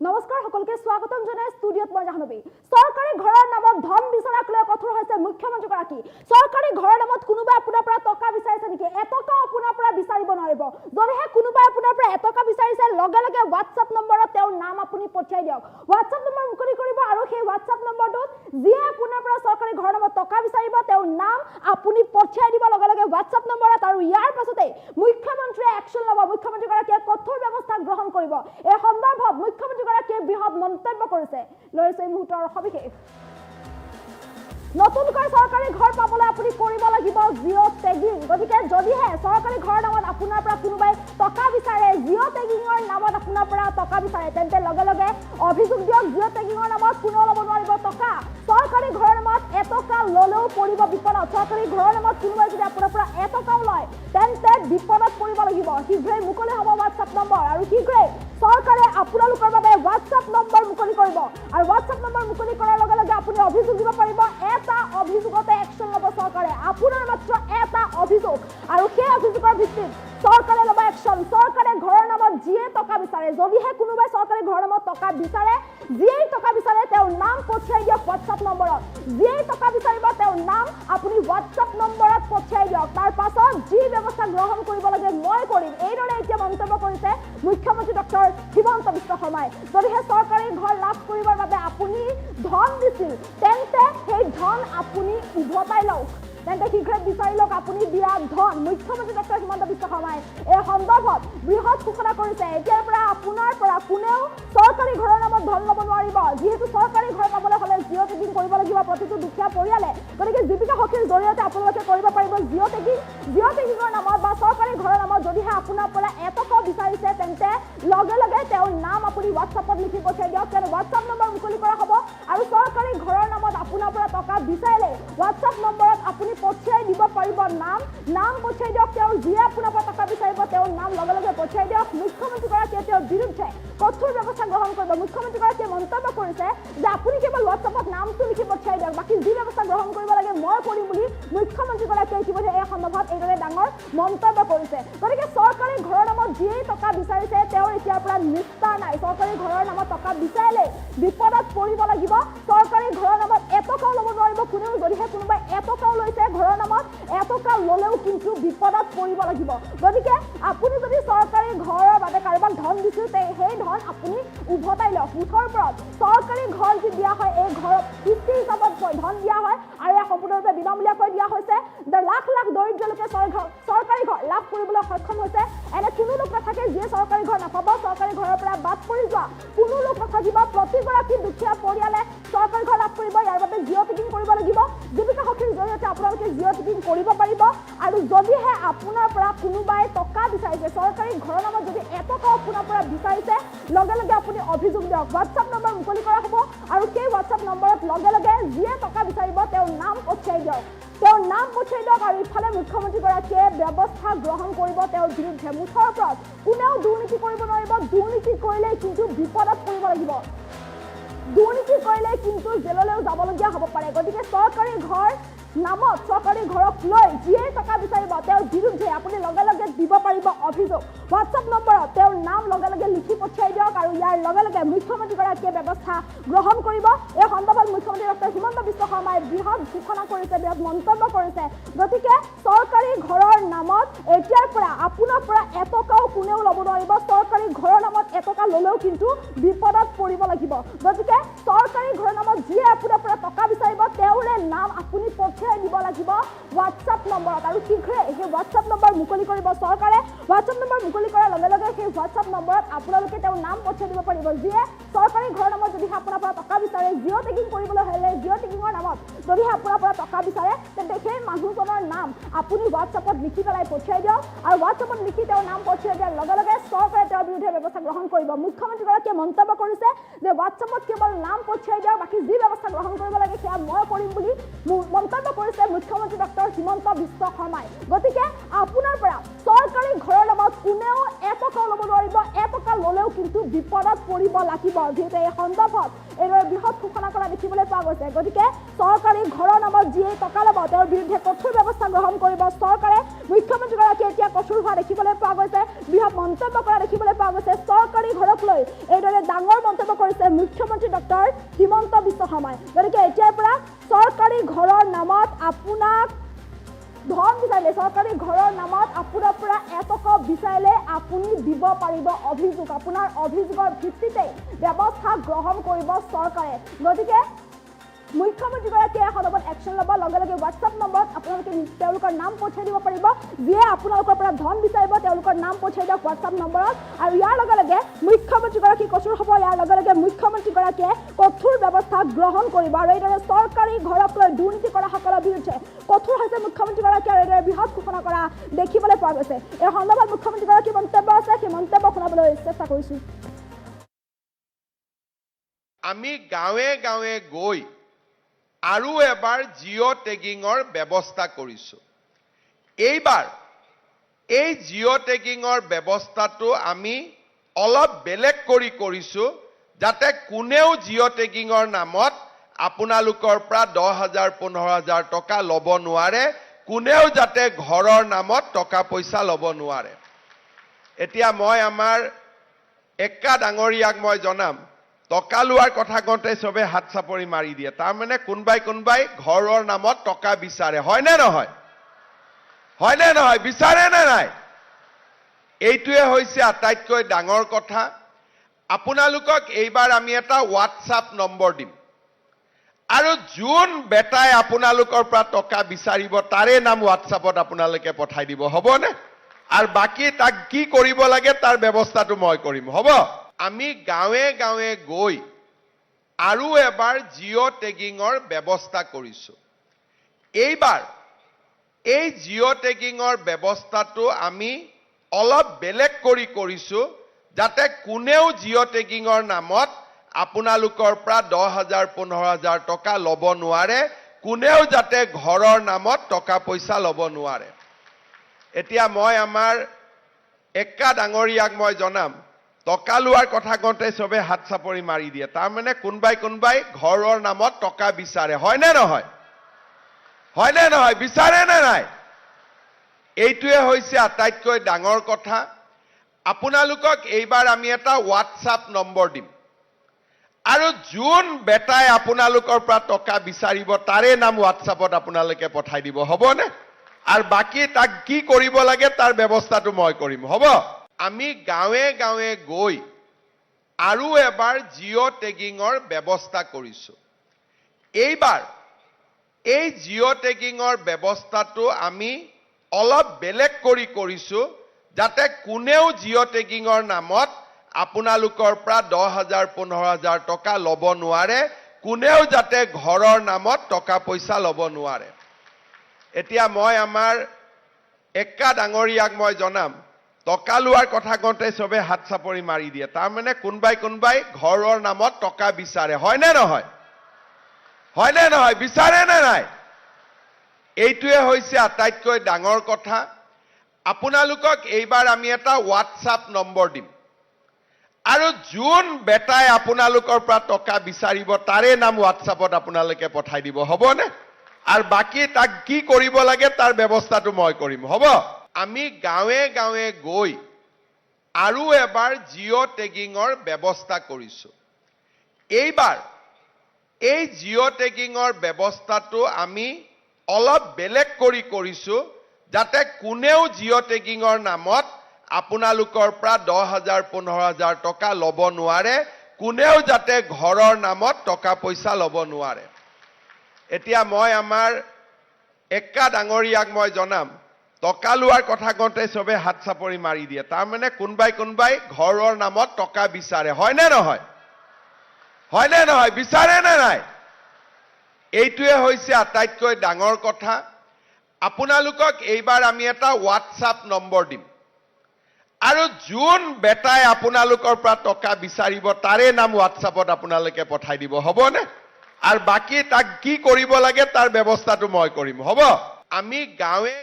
নমস্কাৰ সকলকে স্বাগতম জনাই ষ্টুডিঅত মই জাহ্নবী সৰকাৰি ঘৰৰ নামত ধন বিচৰাক লৈ কঠোৰ হৈছে মুখ্যমন্ত্ৰী গৰাকী সৰকাৰি ঘৰৰ নামত কোনোবা আপোনাৰ পৰা টকা বিচাৰিছে নেকি এটকা আপোনাৰ পৰা বিচাৰিব নোৱাৰিব যদিহে কোনোবা আপোনাৰ পৰা এটকা বিচাৰিছে লগে লগে WhatsApp নম্বৰত তেওঁৰ নাম আপুনি পঠিয়াই দিয়ক WhatsApp নম্বৰ মুকলি কৰিব আৰু সেই WhatsApp নম্বৰটোত যিয়ে আপোনাৰ পৰা সৰকাৰি ঘৰৰ নামত টকা বিচাৰিব তেওঁৰ নাম আপুনি পঠিয়াই দিব লগে লগে WhatsApp নম্বৰত আৰু ইয়াৰ পাছতে মুখ্যমন্ত্ৰীয়ে একচন ল'ব মুখ্যমন্ত্ৰী গৰাকীয়ে কঠোৰ ব্যৱস্থা গ্ৰহণ কৰিব এই সন্দৰ্ভত মুখ্যমন্ত্ৰী গৰাকীয়ে বৃহৎ মন্তব্য কৰিছে লৈছে এই মুহূৰ্তৰ সবিশেষ নতুনকৈ সৰকাৰি ঘৰ পাবলৈ আপুনি কৰিব লাগিব জিঅ টেগিং গতিকে যদিহে সৰকাৰি ঘৰৰ নামত আপোনাৰ পৰা কোনোবাই টকা বিচাৰে জিঅ টেগিঙৰ নামত আপোনাৰ পৰা টকা বিচাৰে তেন্তে লগে লগে অভিযোগ দিয়ক জিঅ টেগিঙৰ নামত কোনো ল'ব নোৱাৰিব টকা সৰকাৰি ঘৰৰ নামত এটকা ল'লেও পৰিব বিপদত সৰকাৰি ঘৰৰ নামত কোনোবাই যদি আপোনাৰ পৰা এটকাও লয় তেন্তে বিপদত পৰিব লাগিব শীঘ্ৰেই মুকলি হ'ব WhatsApp নম্বৰ আৰু শীঘ্ৰেই সৰকাৰে আপোনালোকৰ বাবে WhatsApp নম্বৰ মুকলি কৰিব আৰু WhatsApp নম্বৰ মুকলি কৰাৰ লগে লগে আপুনি অভিযোগ দিব পাৰিব এটা অভিযোগতে একচন ল'ব সৰকাৰে আপোনাৰ মাত্ৰ এটা অভিযোগ আৰু সেই অভিযোগৰ ভিত্তিত সৰকাৰে ল'ব একচন সৰকাৰে ঘৰৰ নামত যিয়ে টকা বিচাৰে যদিহে কোনোবাই সৰকাৰে ঘৰৰ নামত টকা বিচাৰে যিয়ে টকা বিচাৰে তেওঁৰ নাম পঠিয়াই দিয়ক WhatsApp নম্বৰত যিয়ে টকা বিচাৰিব তেওঁৰ নাম আপুনি WhatsApp নম্বৰত পঠিয়াই দিয়ক তাৰ পাছত যি ব্যৱস্থা গ্ৰহণ কৰিব লাগে মই কৰিম এইদৰে এতিয়া মন্তব্য কৰিছে মুখ্যমন্ত্ৰী ডক্টৰ হিমন্ত বিশ্ব শৰ্মাই যদিহে সৰকাৰি ঘৰ লাভ কৰিবৰ বাবে আপুনি ধন দিছিল তেন্তে সেই ধন আপুনি উভতাই লওক তেন্তে শীঘ্ৰে বিচাৰি লওক আপুনি দিয়া ধন মুখ্যমন্ত্ৰী ডক্টৰ হিমন্ত বিশ্ব শৰ্মাই এই সন্দৰ্ভত বৃহৎ ঘোষণা কৰিছে এতিয়াৰ পৰা আপোনাৰ পৰা কোনেও সৰকাৰি ঘৰৰ নামত ধন ল'ব নোৱাৰিব যিহেতু সৰকাৰি ঘৰ পাবলৈ হ'লে জিঅ টেগিং কৰিব লাগিব প্ৰতিটো দুখীয়া পৰিয়ালে গতিকে জীৱিকা সখীৰ জৰিয়তে আপোনালোকে কৰিব পাৰিব জিঅ টেগিঙৰ নামত বা সৰকাৰি ঘৰৰ নামত যদিহে আপোনাৰ পৰা এটকা বিচাৰিছে তেন্তে লগে লগে তেওঁৰ নাম আপুনি WhatsAppত লিখি পঠিয়াই দিয়ক কাৰণ WhatsApp নম্বৰ মুকলি কৰা হ'ব আৰু সৰকাৰি ঘৰৰ নামত আপোনাৰ পৰা টকা বিচাৰিলে WhatsApp নম্বৰত আপুনি পঠিয়াই দিব পাৰিব নাম পঠিয়াই দিয়ক তেওঁ যিয়ে আপোনাৰ পৰা টকা বিচাৰিব তেওঁৰ নাম লগে লগে পঠিয়াই দিয়ক মুখ্যমন্ত্ৰী গৰাকীয়ে তেওঁৰ বিৰুদ্ধে কঠোৰ ব্যৱস্থা গ্ৰহণ কৰিব মুখ্যমন্ত্ৰী গৰাকীয়ে মন্তব্য কৰিছে যে আপুনি কেৱল WhatsAppত নামটো লিখি পঠিয়াই দিয়ক বাকী যি ব্যৱস্থা গ্ৰহণ কৰিব লাগে মই কৰিম বুলি মুখ্যমন্ত্ৰী গৰাকীয়ে ইতিমধ্যে এই সন্দৰ্ভত এইদৰে ডাঙৰ মন্তব্য কৰিছে গতিকে সৰকাৰি ঘৰৰ নামত যিয়ে টকা বিচাৰিছে তেওঁৰ এতিয়াৰ পৰা নিষ্ঠা নাই সৰকাৰি ঘৰৰ নামত টকা বিচাৰিলে বিপদত পৰিব লাগিব সৰকাৰি ঘৰৰ নামত এটকাও ল'ব নোৱাৰিব কোনেও যদিহে কোনোবাই এটকাও লৈছে ঘৰৰ নামত এটকা ল'লেও কিন্তু বিপদত পৰিব লাগিব গতিকে আপুনি যদি সৰকাৰি ঘৰৰ বাবে কাৰোবাক ধন দিছিল সেই ধন আপুনি উভতাই লওক মুঠৰ ওপৰত সৰকাৰি ঘৰ যি দিয়া হয় এই ঘৰত কিস্তি হিচাপত ধন দিয়া হয় আৰু এই সম্পূৰ্ণৰূপে বিনামূলীয়াকৈ দিয়া হৈছে লাখ লাখ দৰিদ্ৰ লোকে সৰকাৰি ঘৰ লাভ কৰিবলৈ সক্ষম হৈছে এনে কোনো লোক নাথাকে যিয়ে সৰকাৰি ঘৰ নাপাব সৰকাৰি ঘৰৰ পৰা বাদ পৰি যোৱা কোনো লোক নাথাকিব প্ৰতিগৰাকী দুখীয়া পৰিয়ালে সৰকাৰি ঘৰ লাভ কৰিব ইয়াৰ বাবে জিঅ টেগিং কৰিব লাগিব জীৱিকা সখীৰ জৰিয়তে আপোনালোকে জিঅ টেগিং কৰিব পাৰিব আৰু যদিহে আপোনাৰ পৰা কোনোবাই টকা বিচাৰিছে সৰকাৰি ঘৰৰ নামত যদি এটকা আপোনাৰ পৰা বিচাৰিছে লগে লগে আপুনি অভিযোগ দিয়ক WhatsApp নম্বৰ মুকলি কৰা হ'ব আৰু সেই WhatsApp নম্বৰত লগে লগে যিয়ে টকা বিচাৰিব তেওঁৰ নাম পঠিয়াই দিয়ক আৰু ইফালে মুখ্যমন্ত্ৰী গৰাকীয়ে ব্যৱস্থা গ্ৰহণ কৰিব তেওঁৰ বিৰুদ্ধে মুঠৰ ওপৰত কোনেও দুৰ্নীতি কৰিব নোৱাৰিব দুৰ্নীতি কৰিলে কিন্তু বিপদত পৰিব লাগিব দুৰ্নীতি কৰিলে কিন্তু জেললৈও যাবলগীয়া হ'ব পাৰে গতিকে সৰকাৰি ঘৰ নামত সৰকাৰি ঘৰক লৈ যিয়ে টকা বিচাৰিব তেওঁৰ বিৰুদ্ধে আপুনি লগে লগে দিব পাৰিব অভিযোগ WhatsApp নম্বৰত তেওঁৰ নাম লগে লগে লিখি পঠিয়াই দিয়ক আৰু ইয়াৰ লগে লগে মুখ্যমন্ত্ৰী গৰাকীয়ে ব্যৱস্থা গ্ৰহণ কৰিব এই সন্দৰ্ভত মুখ্যমন্ত্ৰী ডক্টৰ হিমন্ত বিশ্ব শৰ্মাই বৃহৎ ঘোষণা কৰিছে বৃহৎ মন্তব্য কৰিছে গতিকে সৰকাৰি ঘৰৰ নামত এতিয়াৰ পৰা আপোনাৰ পৰা এটকাও কোনেও ল'ব নোৱাৰিব সৰকাৰি ঘৰৰ নামত এটকা ল'লেও কিন্তু বিপদত পৰিব লাগিব গতিকে সৰকাৰি ঘৰৰ নামত যিয়ে আপোনাৰ পৰা টকা বিচাৰিব তেওঁৰে নাম আপুনি পঠিয়াই দিব লাগিব WhatsApp নম্বৰত আৰু শীঘ্ৰে সেই WhatsApp নম্বৰ মুকলি কৰিব চৰকাৰে WhatsApp নম্বৰ মুকলি কৰাৰ লগে লগে সেই WhatsApp নম্বৰত আপোনালোকে তেওঁৰ নাম পঠিয়াই দিব পাৰিব যিয়ে সৰকাৰি ঘৰৰ নামত যদি আপোনাৰ পৰা টকা বিচাৰে জিঅ টেগিং কৰিবলৈ হ'লে জিঅ টেগিঙৰ নামত যদি আপোনাৰ পৰা টকা বিচাৰে তেন্তে সেই মানুহজনৰ নাম আপুনি WhatsAppত লিখি পেলাই পঠিয়াই দিয়ক আৰু WhatsAppত লিখি তেওঁৰ নাম পঠিয়াই দিয়াৰ লগে লগে চৰকাৰে তেওঁৰ বিৰুদ্ধে ব্যৱস্থা গ্ৰহণ কৰিব মুখ্যমন্ত্ৰী গৰাকীয়ে মন্তব্য কৰিছে যে WhatsAppত কেৱল নাম পঠিয়াই দিয়ক বাকী যি ব্যৱস্থা গ্ৰহণ কৰিব লাগে সেয়া মই কৰিম বুলি মন্তব্য কৰিছে মুখ্যমন্ত্ৰী ডক্টৰ হিমন্ত বিশ্ব শৰ্মাই গতিকে আপোনাৰ পৰা সৰকাৰি চৰকাৰী ঘৰৰ নামত কোনেও এটকা ল'ব নোৱাৰিব এটকা ল'লেও কিন্তু বিপদত পৰিব লাগিব যিহেতু এই সন্দৰ্ভত এইদৰে বৃহৎ ঘোষণা কৰা দেখিবলৈ পোৱা গৈছে গতিকে চৰকাৰী ঘৰৰ নামত যিয়ে টকা ল'ব তেওঁৰ বিৰুদ্ধে কঠোৰ ব্যৱস্থা গ্ৰহণ কৰিব চৰকাৰে মুখ্যমন্ত্ৰীগৰাকীয়ে এতিয়া কঠোৰ হোৱা দেখিবলৈ পোৱা গৈছে বৃহৎ মন্তব্য কৰা দেখিবলৈ পোৱা গৈছে চৰকাৰী ঘৰক লৈ এইদৰে ডাঙৰ মন্তব্য কৰিছে মুখ্যমন্ত্ৰী ডক্টৰ হিমন্ত বিশ্ব শৰ্মাই গতিকে এতিয়াৰ পৰা চৰকাৰী ঘৰৰ নামত আপোনাক ধন বিচাৰিলে চৰকাৰী ঘৰৰ নামত আপোনাৰ পৰা এটকা বিচাৰিলে আপুনি দিব পাৰিব অভিযোগ আপোনাৰ অভিযোগৰ ভিত্তিতে ব্যৱস্থা গ্ৰহণ কৰিব চৰকাৰে গতিকে মুখ্যমন্ত্ৰীগৰাকীয়ে সদনত একশ্যন ল'ব লগে লগে হোৱাটছআপ নম্বৰত আপোনালোকে তেওঁলোকৰ নাম পঠিয়াই দিব পাৰিব যিয়ে আপোনালোকৰ পৰা ধন বিচাৰিব তেওঁলোকৰ নাম পঠিয়াই দিয়ক হোৱাটছআপ নম্বৰত আৰু ইয়াৰ লগে লগে মুখ্যমন্ত্ৰীগৰাকী কঠোৰ হ'ব ইয়াৰ লগে লগে মুখ্যমন্ত্ৰীগৰাকীয়ে কঠোৰ ব্যৱস্থা গ্ৰহণ কৰিব আৰু এইদৰে চৰকাৰী ঘৰক লৈ দুৰ্নীতি কৰাসকলৰ বিৰুদ্ধে কঠোৰ হৈছে মুখ্যমন্ত্ৰীগৰাকীয়ে আৰু এইদৰে বৃহৎ ঘোষণা কৰা দেখিবলৈ পোৱা গৈছে এই সন্দৰ্ভত মুখ্যমন্ত্ৰীগৰাকীৰ মন্তব্য আছে সেই মন্তব্য শুনাবলৈ চেষ্টা কৰিছোঁ আমি গাঁৱে গাঁৱে গৈ আৰু এবাৰ জিঅ' টেগিঙৰ ব্যৱস্থা কৰিছোঁ এইবাৰ এই জিঅ' টেগিঙৰ ব্যৱস্থাটো আমি অলপ বেলেগ কৰি কৰিছোঁ যাতে কোনেও জিঅ' টেগিঙৰ নামত আপোনালোকৰ পৰা 10,000 15,000 টকা ল'ব নোৱাৰে কোনেও যাতে ঘৰৰ নামত টকা পইচা ল'ব নোৱাৰে এতিয়া মই আমাৰ একা ডাঙৰীয়াক মই জনাম টকা লোৱাৰ কথা কওঁতে চবে হাত চাপৰি মাৰি দিয়ে তাৰমানে কোনবাই ঘৰৰ নামত টকা বিচাৰে হয়নে নহয় বিচাৰে নে নাই এইটোৱে হৈছে আটাইতকৈ ডাঙৰ কথা আপোনালোকক এইবাৰ আমি এটা হোৱাটছআপ নম্বৰ দিম আৰু যোন বেটাই আপোনালোকৰ পৰা টকা বিচাৰিব তাৰে নাম হোৱাটছআপত আপোনালোকে পঠাই দিব হ'বনে আৰু বাকি তাক কি কৰিব লাগে তাৰ ব্যৱস্থাটো মই কৰিম হ'ব আমি গাঁৱে গাঁৱে গৈ আৰু এবাৰ জিঅ' টেগিঙৰ ব্যৱস্থা কৰিছোঁ এইবাৰ এই জিঅ' টেগিঙৰ ব্যৱস্থাটো আমি অলপ বেলেগ কৰি কৰিছোঁ যাতে কোনেও জিঅ' টেগিঙৰ নামত আপোনালোকৰ পৰা 10,000 15,000 টকা ল'ব নোৱাৰে কোনেও যাতে ঘৰৰ নামত টকা পইচা ল'ব নোৱাৰে এতিয়া মই আমাৰ একা ডাঙৰীয়াক মই জনাম টকা লোৱাৰ কথা কওঁতে চবে হাত চাপৰি মাৰি দিয়ে তাৰমানে কোনবাই ঘৰৰ নামত টকা বিচাৰে হয়নে নহয় বিচাৰে নে নাই এইটোৱে হৈছে আটাইতকৈ ডাঙৰ কথা আপোনালোকক এইবাৰ আমি এটা হোৱাটছআপ নম্বৰ দিম আৰু যোন বেটাই আপোনালোকৰ পৰা টকা বিচাৰিব তাৰে নাম হোৱাটছআপত আপোনালোকে পঠাই দিব হ'বনে আৰু বাকি তাক কি কৰিব লাগে তাৰ ব্যৱস্থাটো মই কৰিম হ'ব আমি গাঁৱে গাঁৱে গৈ আৰু এবাৰ জিঅ' টেগিঙৰ ব্যৱস্থা কৰিছোঁ এইবাৰ এই জিঅ' টেগিঙৰ ব্যৱস্থাটো আমি অলপ বেলেগ কৰি কৰিছোঁ যাতে কোনেও জিঅ' টেগিঙৰ নামত আপোনালোকৰ পৰা 10,000 15,000 টকা ল'ব নোৱাৰে কোনেও যাতে ঘৰৰ নামত টকা পইচা ল'ব নোৱাৰে এতিয়া মই আমাৰ একা ডাঙৰীয়াক মই জনাম টকা লোৱাৰ কথা কওঁতে চবে হাত চাপৰি মাৰি দিয়ে তাৰমানে কোনবাই ঘৰৰ নামত টকা বিচাৰে হয়নে নহয় বিচাৰে নে নাই এইটোৱে হৈছে আটাইতকৈ ডাঙৰ কথা আপোনালোকক এইবাৰ আমি এটা হোৱাটছআপ নম্বৰ দিম আৰু যোন বেটাই আপোনালোকৰ পৰা টকা বিচাৰিব তাৰে নাম হোৱাটছআপত আপোনালোকে পঠাই দিব হ'বনে আৰু বাকি তাক কি কৰিব লাগে তাৰ ব্যৱস্থাটো মই কৰিম হ'ব আমি গাঁৱে গাঁৱে গৈ আৰু এবাৰ জিঅ' টেগিঙৰ ব্যৱস্থা কৰিছোঁ এইবাৰ এই জিঅ' টেগিঙৰ ব্যৱস্থাটো আমি অলপ বেলেগ কৰি কৰিছোঁ যাতে কোনেও জিঅ' টেগিঙৰ নামত আপোনালোকৰ পৰা 10,000 15,000 টকা ল'ব নোৱাৰে কোনেও যাতে ঘৰৰ নামত টকা পইচা ল'ব নোৱাৰে এতিয়া মই আমাৰ একা ডাঙৰীয়াক মই জনাম টকা লোৱাৰ কথা কওঁতে চবে হাত চাপৰি মাৰি দিয়ে তাৰমানে কোনবাই ঘৰৰ নামত টকা বিচাৰে হয়নে নহয় বিচাৰে নে নাই এইটোৱে হৈছে আটাইতকৈ ডাঙৰ কথা আপোনালোকক এইবাৰ আমি এটা হোৱাটছআপ নম্বৰ দিম আৰু যোন বেটাই আপোনালোকৰ পৰা টকা বিচাৰিব তাৰে নাম হোৱাটছআপত আপোনালোকে পঠাই দিব হ'বনে আৰু বাকি তাক কি কৰিব লাগে তাৰ ব্যৱস্থাটো মই কৰিম হ'ব আমি গাঁৱে